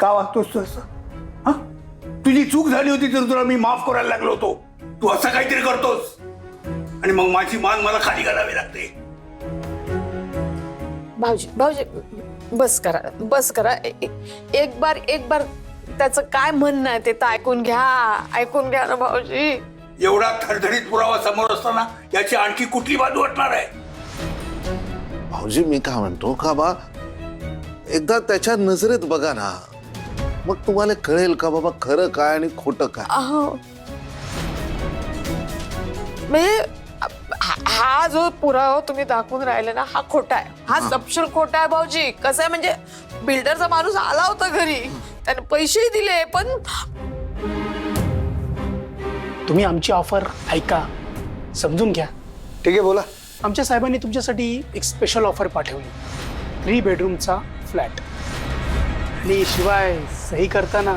का वागतोस तू असं? हा? तुझी चूक झाली होती तर तुला मी माफ करायला लागलो होतो. तू असं काहीतरी करतोस आणि मग माझी मान मला खाली घालावी लागते. भाऊजी भाऊजी बस करा. एक बार त्याचं काय म्हणणं आहे ते तर ऐकून घ्या ना भाऊजी. एवढा थरथरीत पुरावा समोर असताना याची आणखी कुठली बाजू वाटणार आहे? भाऊजी मी काय म्हणतो का बा, एकदा त्याच्या नजरेत बघा ना, मग तुम्हाला कळेल का बाबा खरं काय आणि खोटं काय. हा जो पुरावा तुम्ही दाखवून राहिले ना, हा खोटा आहे. हा सपशेल खोटा आहे भाऊजी. कसं आहे म्हणजे बिल्डरचा माणूस आला होता घरी, त्याने पैसेही दिले, पण तुम्ही आमची ऑफर ऐका, समजून घ्या. ठीक आहे बोला. आमच्या साहेबांनी तुमच्यासाठी एक स्पेशल ऑफर पाठवली, 3 बेडरूमचा फ्लॅट. आणि शिवाय सही करताना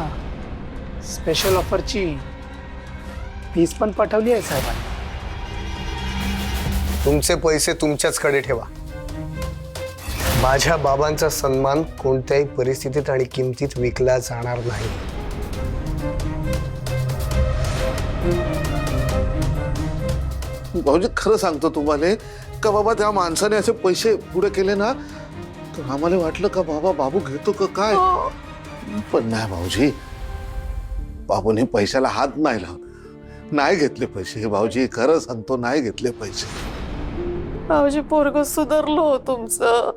स्पेशल ऑफरची फीस पण पाठवली आहे साहेबांनी. तुमचे पैसे तुमच्याचकडे ठेवा. माझ्या बाबांचा सन्मान कोणत्याही परिस्थितीत आणि किमतीत विकला जाणार नाही. भाऊजी खरं सांगतो तुम्हाला का बाबा, त्या माणसाने असे पैसे पुढे केले ना, तर आम्हाला वाटलं का बाबा बाबू घेतो का काय, पण नाही भाऊजी, बाबूने पैशाला हात नाही लावला, नाही घेतले पैसे. भाऊजी खरं सांगतो, नाही घेतले पैसे. भाऊजी पोरग सुधारलो तुमचं,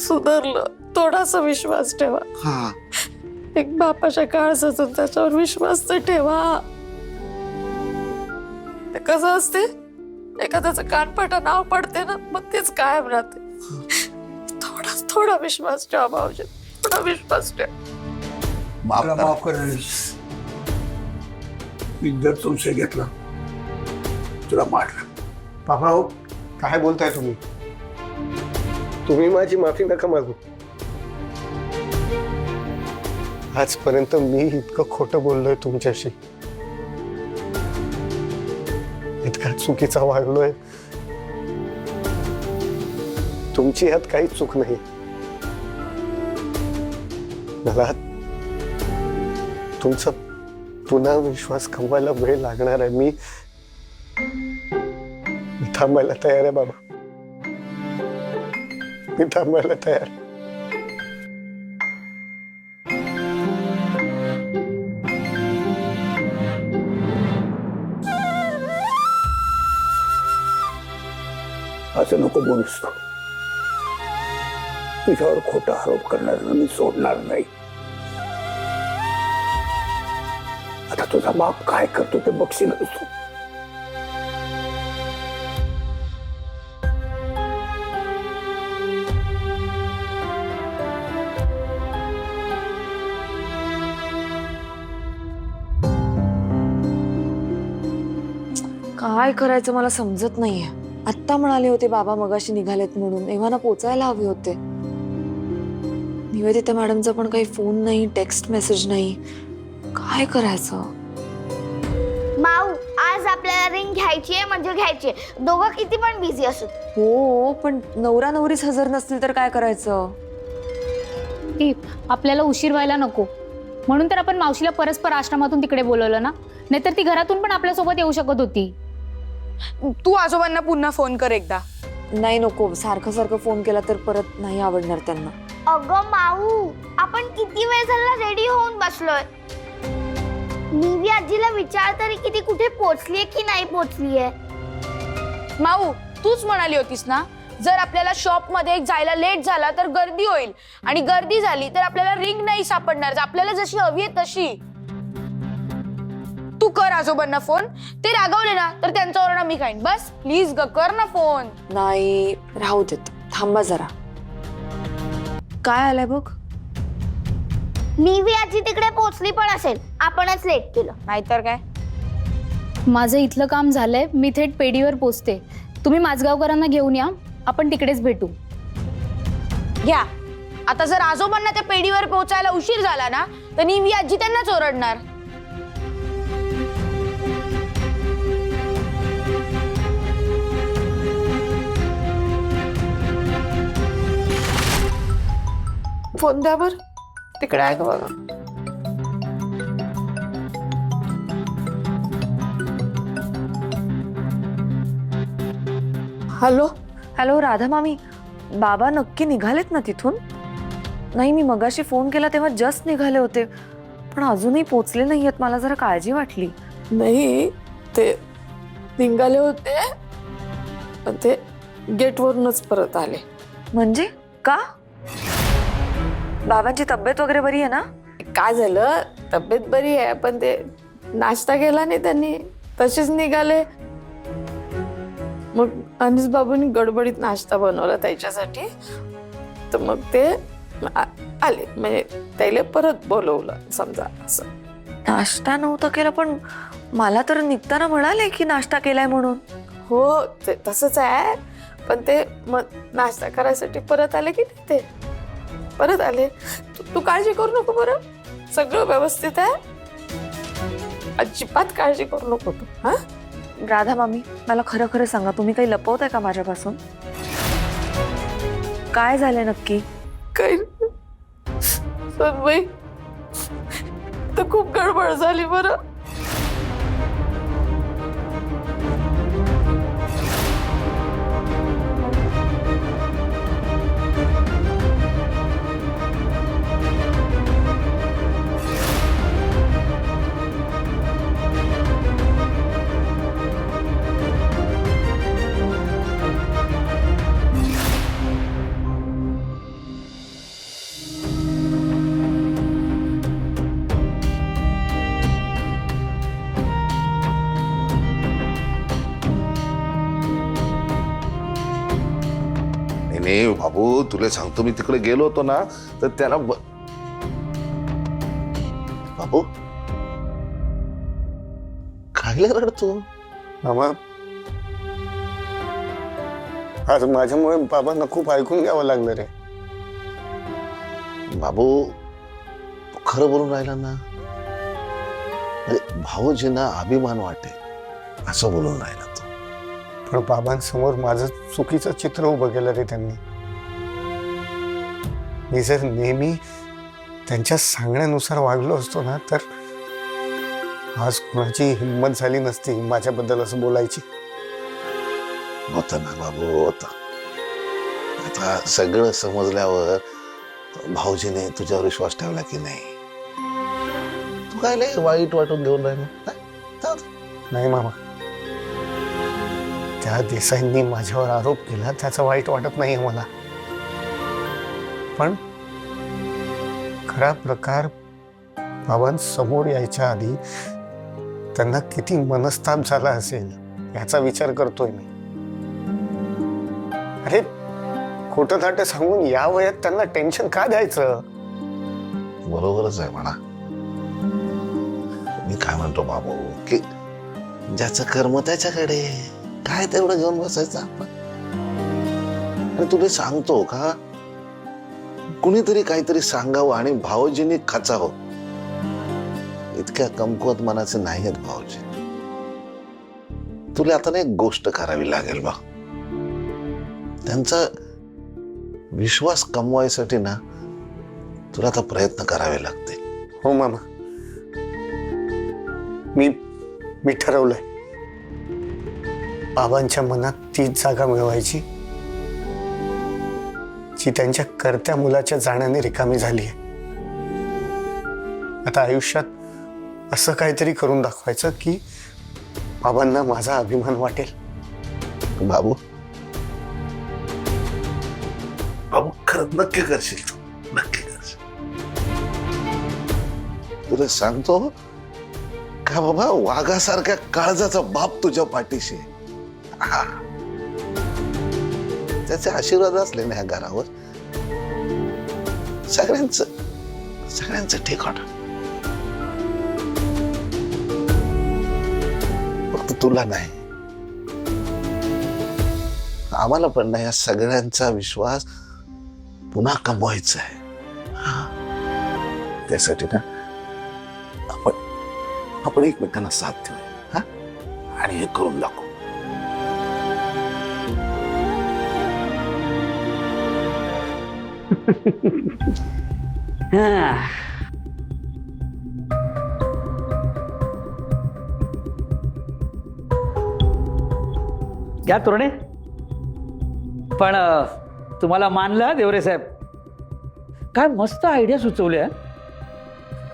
सुधारलं. थोडासा विश्वास ठेवा. हा एक बापाच्या काळजातून त्याच्यावर विश्वास तर ठेवा. ते कसं असते, एखाद्याचं कानपाटा नाव पडते ना, मग तेच कायम राहते. थोडा विश्वास ठेवा भाऊजी, थोडा विश्वास ठेवा. माफ कर. मी जर संशय घेतला, तुला मारलं. बाबा हो, काय बोलताय तुम्ही? तुम्ही माझी माफी नका मागू. आजपर्यंत मी इतकं खोटं बोललोय तुमच्याशी, इतका चुकीचा वागलोय. तुमची यात काही चूक नाही. मला तुमचा पुन्हा विश्वास कमवायला वेळ लागणार आहे. मी थांबायला तयार आहे बाबा, मी थांबायला तयार. असं नको बोलूस तू. तुझ्यावर खोटा आरोप करणाऱ्यांना मी सोडणार नाही. आता तुझा बाप काय करतो ते बघशीलच तू. काय करायचं मला समजत नाहीये. आत्ता म्हणाले होते बाबा मगाशी निघालेत म्हणून, एव्हाना पोचायला हवे होते. निवेदिता मॅडमचा पण काही फोन नाही, टेक्स्ट मेसेज नाही. काय करायचं? माऊ, आज आपल्याला रिंग घ्यायची आहे म्हणजे घ्यायची आहे. दोघं किती पण बिझी असू. हो, पण नवरा नवरीच हजर नसतील तर काय करायचं? आपल्याला उशीर व्हायला नको म्हणून तर आपण मावशीला परस्पर आश्रमातून तिकडे बोलवलं ना, नाहीतर ती घरातून पण आपल्या सोबत येऊ शकत होती. तू आजोबांना पुन्हा फोन कर एकदा. नाही नको, सारखं फोन केला तर परत नाही आवडणार त्यांना. अगं माऊ, आपण किती वेळ झाला रेडी होऊन बसलोय. निवी आजीला विचार तरी किती कुठे पोहोचलीये की नाही पोहोचलीये. माऊ, तूच म्हणाली होतीस ना, जर आपल्याला शॉप मध्ये जायला लेट झाला तर गर्दी होईल, आणि गर्दी झाली तर आपल्याला रिंग नाही सापडणार. आपल्याला जशी हवी आहे तशी. तू कर आजोबांना फोन. ते रागवले ना तर त्यांचा ओरडा मी खाईन. बस प्लीज कर ना फोन. नाही, राहू देत, थांबा जरा. काय आलंय बघ. निवी आजी तिकडे पोहोचली पण असेल, आपणच लेट केलं. नाहीतर काय. माझं इथलं काम झालंय, मी थेट पेढीवर पोचते. तुम्ही माझगावकरांना घेऊन या, आपण तिकडेच भेटू. घ्या. आता जर आजोबांना त्या पेढीवर पोहोचायला उशीर झाला ना तर निवी आजी त्यांनाच ओरडणार. फोन द्या बर, तिकडे आहे का बघा. हॅलो. हॅलो राधा मामी, बाबा नक्की निघालेत ना तिथून? नाही, मी मगाशी फोन केला तेव्हा जस्ट निघाले होते, पण अजूनही पोचले नाहीयेत. मला जरा काळजी वाटली. नाही, ते निघाले होते पण ते गेटवरूनच परत आले. म्हणजे का? बाबांची तब्येत वगैरे बरी आहे ना? काय झालं, तब्येत बरी आहे पण ते नाश्ता केला नाही त्यांनी, तसेच निघाले. मग अनिस बाबूंनी गडबडीत नाश्ता बनवला त्याच्यासाठी, तर मग ते आले, म्हणजे त्याला परत बोलवलं समजा असं. नाश्ता नव्हता केला, पण मला तर निघताना म्हणाले की नाश्ता केलाय म्हणून. हो, ते तसंच आहे, पण ते मग नाश्ता करायसाठी परत आले की नाही, ते परत आले. तू काळजी करू नको बरं, सगळं व्यवस्थित आहे, अजिबात काळजी करू नको तू. हा राधा मामी, मला खरं खरं सांगा, तुम्ही काही लपवताय का माझ्यापासून? काय झालंय नक्की? काही सनबाई, तर खूप गडबड झाली बरं. नाही बाबू, तुला सांगतो, मी तिकडे गेलो होतो ना, तर त्याला बाबू काय रडतो? मामा, आज माझ्यामुळे बाबांना खूप ऐकून घ्यावं लागलं रे. बाबू, तू खरं बोलून राहिला ना? भाऊजींना अभिमान वाटेल असं बोलून राहिला तू. पण बाबांसमोर माझं चुकीचं चित्र उभं केलं रे त्यांनी. मी जर नेहमी त्यांच्या सांगण्यानुसार वागलो असतो ना, तर आज कोणाची हिंमत झाली नसती माझ्याबद्दल असं बोलायची. होत ना बाबू, होत. आता सगळं समजल्यावर भाऊजीने तुझ्यावर विश्वास ठेवला की नाही? तू काय लय वाईट वाटून घेऊन राहिला? नाही मामा, त्या देसाईंनी माझ्यावर आरोप केला त्याचा वाईट वाटत नाही मला, पण खरा प्रकार बाबांसमोर यायच्या आधी त्यांना किती मनस्ताप झाला असेल याचा विचार करतोय मी. अरे, खोटं नाटं सांगून या वयात त्यांना टेन्शन का द्यायचं? बरोबरच आहे म्हणा. मी काय म्हणतो बाबू, की ज्याचं कर्म त्याच्याकडे, काय तेवढं घेऊन बसायचं आपण? आणि तुला सांगतो का, कुणीतरी काहीतरी सांगावं आणि भाऊजींनी खचावं, इतक्या कमकुवत मनाचे नाही आहेत भाऊजी. तुला आता एक गोष्ट करावी लागेल बा. त्यांचा विश्वास कमवायसाठी ना तुला आता प्रयत्न करावे लागतील. हो मामा, मी ठरवलंय. बाबांच्या मनात तीच जागा मिळवायची जी त्यांच्या करत्या मुलाच्या जाण्याने रिकामी झाली आहे. आता आयुष्यात असं काहीतरी करून दाखवायचं की बाबांना माझा अभिमान वाटेल. बाबू, बाबू खरं नक्की करशील तू, नक्की करशील. तुला सांगतो का बाबा, वाघासारख्या काळजाचा बाप तुझ्या पाठीशी आहे. हा. त्याचे आशीर्वाद असले ना ह्या घरावर, सगळ्यांचं ठीक होणार. फक्त तुला नाही, आम्हाला पण नाही, या सगळ्यांचा विश्वास पुन्हा कमवायचा आहे. त्यासाठी ना आपण एकमेकांना साथ देऊया, आणि हे करून दाखवू. घ्या तोरणे. पण तुम्हाला मानलं देवरे साहेब, काय मस्त आयडिया सुचवल्या.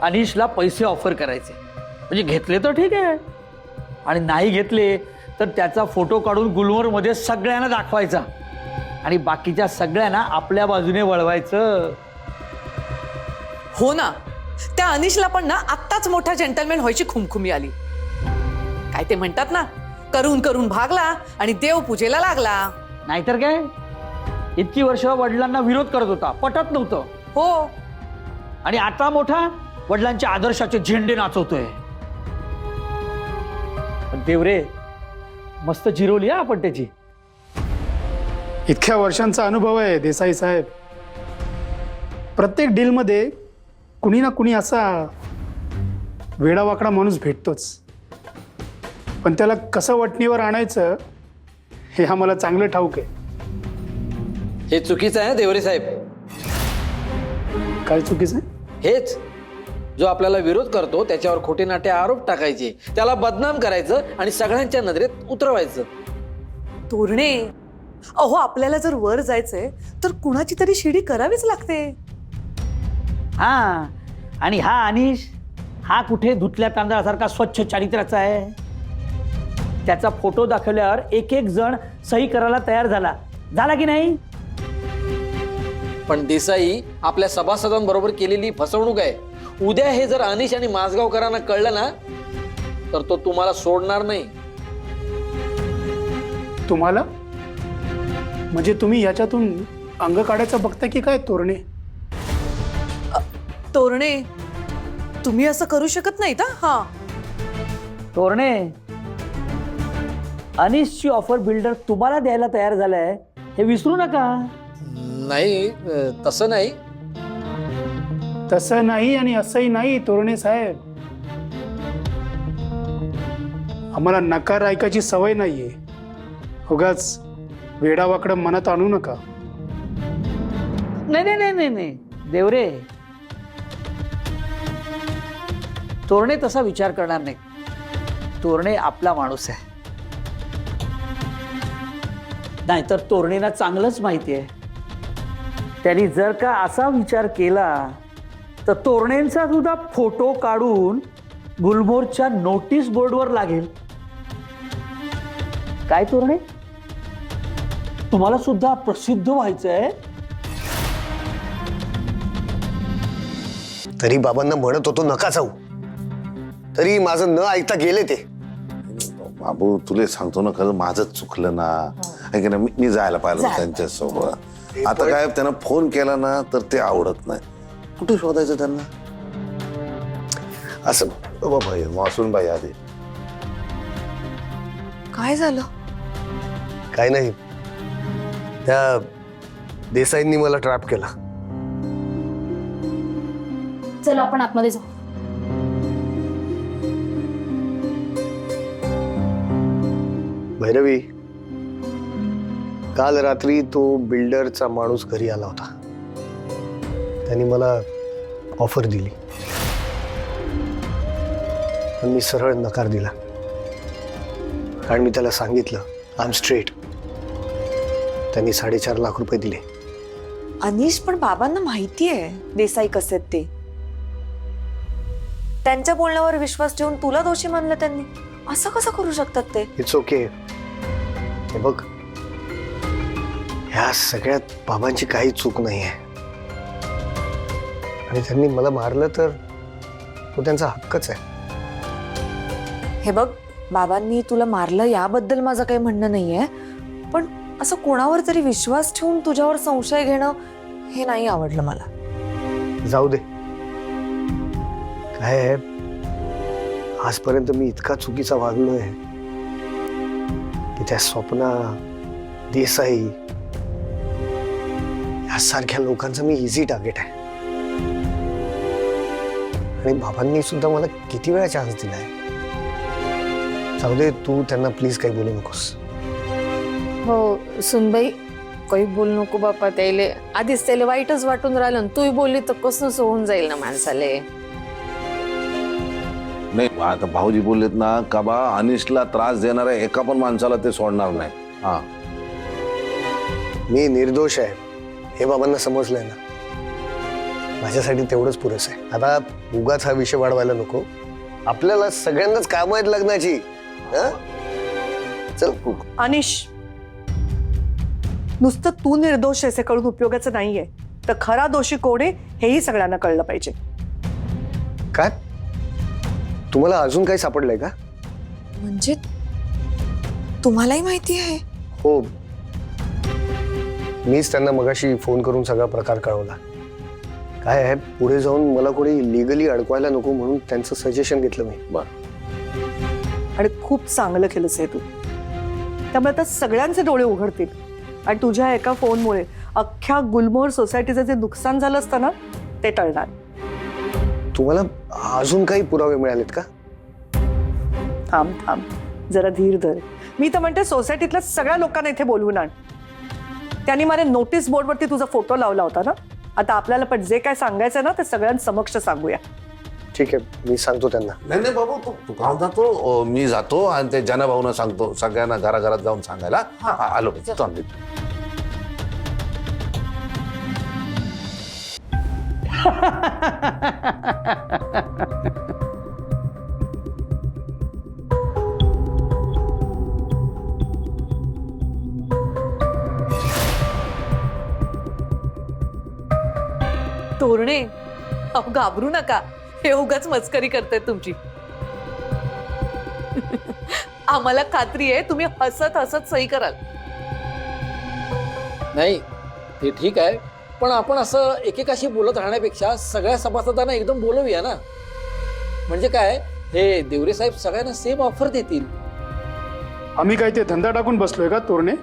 अनिशला पैसे ऑफर करायचे, म्हणजे घेतले तर ठीक आहे, आणि नाही घेतले तर त्याचा फोटो काढून गुलमोहरमध्ये सगळ्यांना दाखवायचा आणि बाकीच्या सगळ्यांना आपल्या बाजूने वळवायचं. हो ना, त्या अनिशला पण ना आत्ताच मोठा जेंटलमॅन व्हायची खुमखुमी आली. काय ते म्हणतात ना, करून करून भागला आणि देव पूजेला लागला. नाहीतर काय, इतकी वर्ष वडिलांना विरोध करत होता, पटत नव्हतं. हो, आणि आता मोठा वडिलांच्या आदर्शाचे झेंडे नाचवतोय. पण देवरे मस्त जिरवली हा आपण त्याची. इतक्या वर्षांचा अनुभव आहे देसाई साहेब. प्रत्येक डीलमध्ये कुणी ना कुणी असा वेडावाकडा माणूस भेटतोच, पण त्याला कसं वटणीवर आणायचं हे आम्हाला चांगलं ठाऊक आहे. हे चुकीचं आहे देवरे साहेब. काय चुकीचं आहे? हेच, जो आपल्याला विरोध करतो त्याच्यावर खोटे नाटे आरोप टाकायचे, त्याला बदनाम करायचं आणि सगळ्यांच्या नजरेत उतरवायचं. तोरणे, अहो आपल्याला जर वर जायचंय तर कुणाची तरी शिडी करावीच लागते. हा, आणि हा अनिश, हा कुठे धुतल्या तांदळासारखा स्वच्छ चारित्र्याचा आहे. त्याचा फोटो दाखवल्यावर एक एक जण सही करायला तयार झाला की नाही. पण देसाई, आपल्या सभासदांबरोबर केलेली फसवणूक आहे. उद्या हे जर अनिश आणि माजगावकरांना कळलं ना, तर तो तुम्हाला सोडणार नाही. तुम्हाला म्हणजे तुम्ही याच्यातून अंग काढायचं बघता की काय तोरणे? तोरणे, तुम्ही असं करू शकत नाही. हा तोरणे, अनिशची ऑफर बिल्डर तुम्हाला द्यायला तयार झालाय हे विसरू नका. नाही, तसं नाही. तसं नाही आणि असंही नाही तोरणे साहेब. आम्हाला नकार ऐकायची सवय नाहीये. उगाच वेडावाकडं मनात आणू नका. नाही नाही नाही नाही देवरे, तोरणे तसा विचार करणार नाही. तोरणे आपला माणूस आहे. नाहीतर तोरणेला चांगलंच माहिती आहे, त्यांनी जर का असा विचार केला तर तोरणेंचा सुद्धा फोटो काढून गुलमोहरच्या नोटीस बोर्डवर लागेल. काय तोरणे, तुम्हाला सुद्धा प्रसिद्ध व्हायचंय. तरी बाबांना म्हणत होतो नका जाऊ, तरी माझं न ऐकता गेले ते. बाबू तुला सांगतो ना, खरं माझंच चुकलं ना. आहे की नाही, मी जायला पाहिलं होतं त्यांच्यासोबत. आता काय त्यांना फोन केला ना तर ते आवडत नाही. कुठे शोधायचं त्यांना? असं भाई मासून बाई आधी काय झालं? काय नाही, त्या देसाईंनी मला ट्रॅप केला. चल आपण आतमध्ये जाऊ. भैरवी, काल रात्री तो बिल्डरचा माणूस घरी आला होता. त्यांनी मला ऑफर दिली, पण मी सरळ नकार दिला. कारण मी त्याला सांगितलं आय एम स्ट्रेट. त्यांनी 4.5 लाख रुपये दिले. अनिश, पण बाबांना माहिती आहे देसाई कसे आहेत ते. त्यांच्या बोलण्यावर विश्वास ठेवून तुला दोषी मानलं त्यांनी. असं कसं करू शकतात ते? It's okay. हे बघ, ह्या सगळ्यात बाबांची काही चूक नाही आहे, आणि त्यांनी मला मारलं तर तो त्यांचा हक्कच आहे. हे बघ, बाबांनी तुला मारलं याबद्दल माझं काही म्हणणं नाहीये, पण असं कोणावर तरी विश्वास ठेवून तुझ्यावर संशय घेणं हे नाही आवडलं मला. जाऊ दे. काय आहे, आजपर्यंत मी इतका चुकीचा वागलोय की त्या स्वप्ना, देसाई यासारख्या लोकांचं मी इझी टार्गेट आहे. आणि बाबांनी सुद्धा मला किती वेळा चान्स दिलाय. जाऊ दे, तू त्यांना प्लीज काही बोलू नकोस. हो सुनबाई, काही बोल नको बापा, त्याले आधीच त्याला वाईटच वाटून राहिलं, तूही बोलली तर कसं होऊन जाईल ना माणसाले. नाही आता भाऊजी बोललेत ना का बा अनिशला त्रास देणाऱ्या एका पण माणसाला ते सोडणार नाही. हा मी निर्दोष आहे हे बाबांना समजलंय ना, माझ्यासाठी तेवढंच पुरेसं आहे. आता उगाच हा विषय वाढवायला नको, आपल्याला सगळ्यांनाच काम आहेत लग्नाची. हं? चल अनिश, नुसतं तू निर्दोष आहे कळून उपयोगाचं नाहीये, तर खरा दोषी कोण आहे हेही सगळ्यांना कळलं पाहिजे. काय तुम्हाला अजून काही सापडलंय का? म्हणजे तुम्हालाही माहिती आहे? हो, मीच त्यांना मगाशी फोन करून सगळा प्रकार कळवला. काय आहे, पुढे जाऊन मला कोणी लिगली अडकवायला नको म्हणून त्यांचं सजेशन घेतलं मी. आणि खूप चांगलं केलंस हे तू. त्यामुळे आता सगळ्यांचे डोळे उघडतील आणि तुझ्या एका फोनमुळे अख्ख्या गुलमोहर सोसायटीचं जे नुकसान झालं असतं ना ते टळणार. तुम्हाला अजून काही पुरावे मिळालेत का? थांब थांब जरा धीर धर. मी तर म्हणते सोसायटीतल्या सगळ्या लोकांना इथे बोलवून आण. त्यांनी मला नोटीस बोर्डवरती तुझा फोटो लावला होता ना, आता आपल्याला पण जे काय सांगायचं ना ते सगळ्यांसमक्ष सांगूया. ठीक आहे, मी सांगतो त्यांना. नाही नाही बाबू, तू काम जातो, मी जातो आणि ते जनाभाऊना सांगतो, सगळ्यांना घराघरात जाऊन सांगायला. आलो चांगली. तोरणे, अहो घाबरू नका, हे उगाच मस्करी करतायत तुमची. आम्हाला खात्री आहे तुम्ही हसत हसत सही कराल. नाही ते ठीक आहे, पण आपण असं एकेकाशी बोलत राहण्यापेक्षा सगळ्या सभासदांना एकदम बोलवूया ना. म्हणजे काय, हे देवरे साहेब सगळ्यांना सेम ऑफर देतील. आम्ही काय ते धंदा टाकून बसलोय का तोरणे?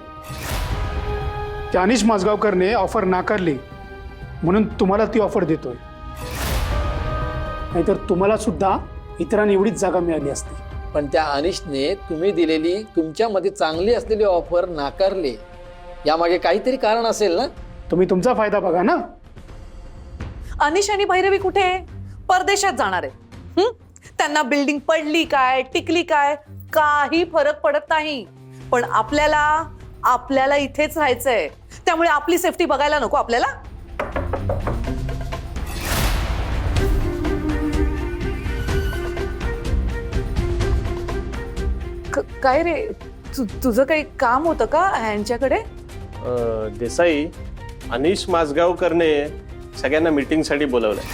त्या अनिश माजगावकरने ऑफर नाकारली म्हणून तुम्हाला ती ऑफर देतोय, नाहीतर तुम्हाला सुद्धा इतरांनी एवढीच जागा मिळाली असती. पण त्या अनिशने तुम्ही दिलेली तुमच्यामध्ये चांगली असलेली ऑफर नाकारली, यामागे काहीतरी कारण असेल ना. तुम्ही तुमचा फायदा बघा ना. अनिश आणि भैरवी कुठे? परदेशात जाणार आहे. त्यांना बिल्डिंग पडली काय टिकली काय काही फरक पडत नाही, पण आपल्याला इथेच राहायचंय. त्यामुळे आपली सेफ्टी बघायला नको आपल्याला? काय रे, तुझं काही काम होतं का यांच्याकडे? देसाई, अनिश माजगावकरने सगळ्यांना मीटिंगसाठी बोलवलंय.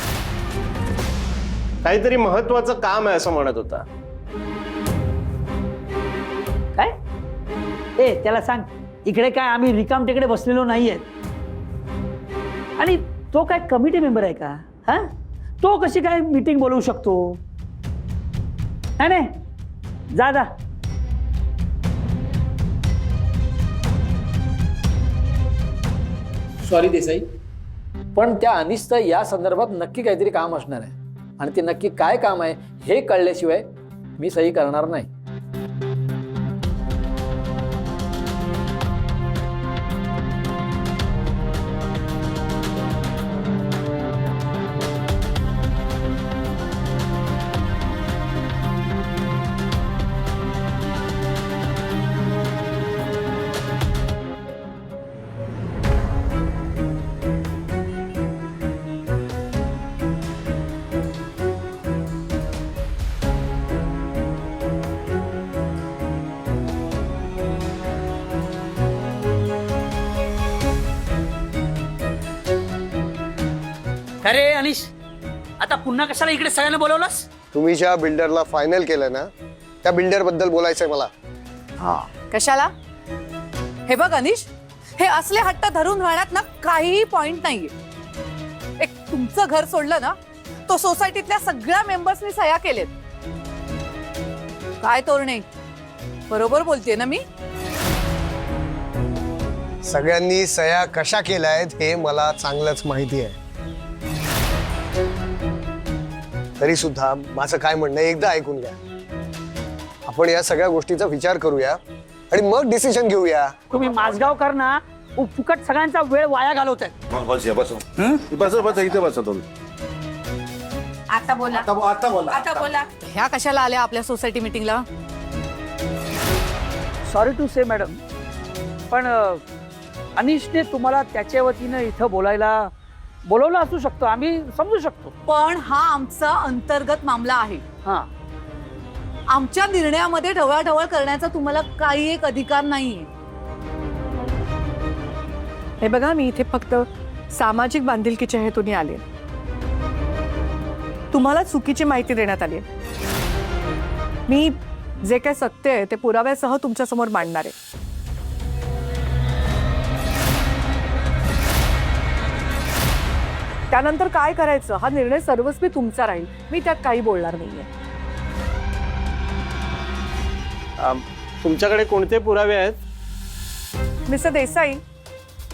काहीतरी महत्वाचं काम आहे असं म्हणत होता. काय? ए त्याला सांग, इकडे काय आम्ही रिकाम तिकडे बसलेलो नाहीये. आणि तो काय कमिटी मेंबर आहे का? हा, तो कशी काय मीटिंग बोलवू शकतो? नाही, जा जा. सॉरी देसाई, पण त्या अनिशचं या संदर्भात नक्की काहीतरी काम असणार आहे, आणि ते नक्की काय काम आहे हे कळल्याशिवाय मी सही करणार नाही. अरे अनिश, आता पुन्हा कशाला इकडे सगळ्यांना बोलवलंस? तुम्ही ज्या बिल्डरला फायनल केलं ना त्या बिल्डर बद्दल बोलायचंय मला. कशाला? हे बघ अनिश, हे असले हट्ट धरून राहण्यात ना काहीही पॉइंट नाहीये. एक तुमचं घर सोडलं ना, तो सोसायटीतल्या सगळ्या मेंबर्सनी सह्या केलेत. काय तोरणे, बरोबर बोलतेय ना मी? सगळ्यांनी सह्या कशा केल्या आहेत हे मला चांगलंच माहिती आहे. तरी सुद्धा माझं काय म्हणणं एकदा ऐकून घ्या. आपण या सगळ्या गोष्टीचा विचार करूया आणि मग डिसिजन घेऊया. तुम्ही माजगावकर ना फुकट सगळ्यांचा वेळ वाया घालवत आहेत. बस या बस बस इथे बसा तुम्ही. आता बोला आता बोला. आता बोला. ह्या कशाला आल्या आपल्या सोसायटी मीटिंगला? सॉरी टू से मॅडम, पण अनिशने तुम्हाला त्याच्या वतीनं इथं बोलवलं असू शकतो, आम्ही समजू शकतो. पण हा आमचा अंतर्गत मामला आहे. हां, आमच्या निर्णयामध्ये ढवळाढवळ करण्याचा तुम्हाला काही एक अधिकार नाहीये. हे बघा, मी इथे फक्त सामाजिक बांधिलकीच्या हेतूने आले. तुम्हाला चुकीची माहिती देण्यात आली. मी जे काय सत्य आहे ते पुराव्यासह तुमच्या समोर मांडणार आहे. त्यानंतर काय करायचं हा निर्णय सर्वस्वी तुमचा राहील. मी त्यात काही बोलणार नाहीये. तुमच्याकडे कोणते पुरावे आहेत? मिस्टर देसाई,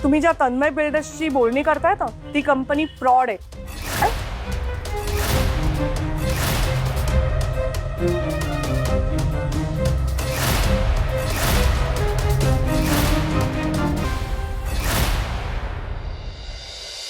तुम्ही ज्या तन्मय बिल्डर्सची बोलणी करताय ना, ती कंपनी फ्रॉड आहे.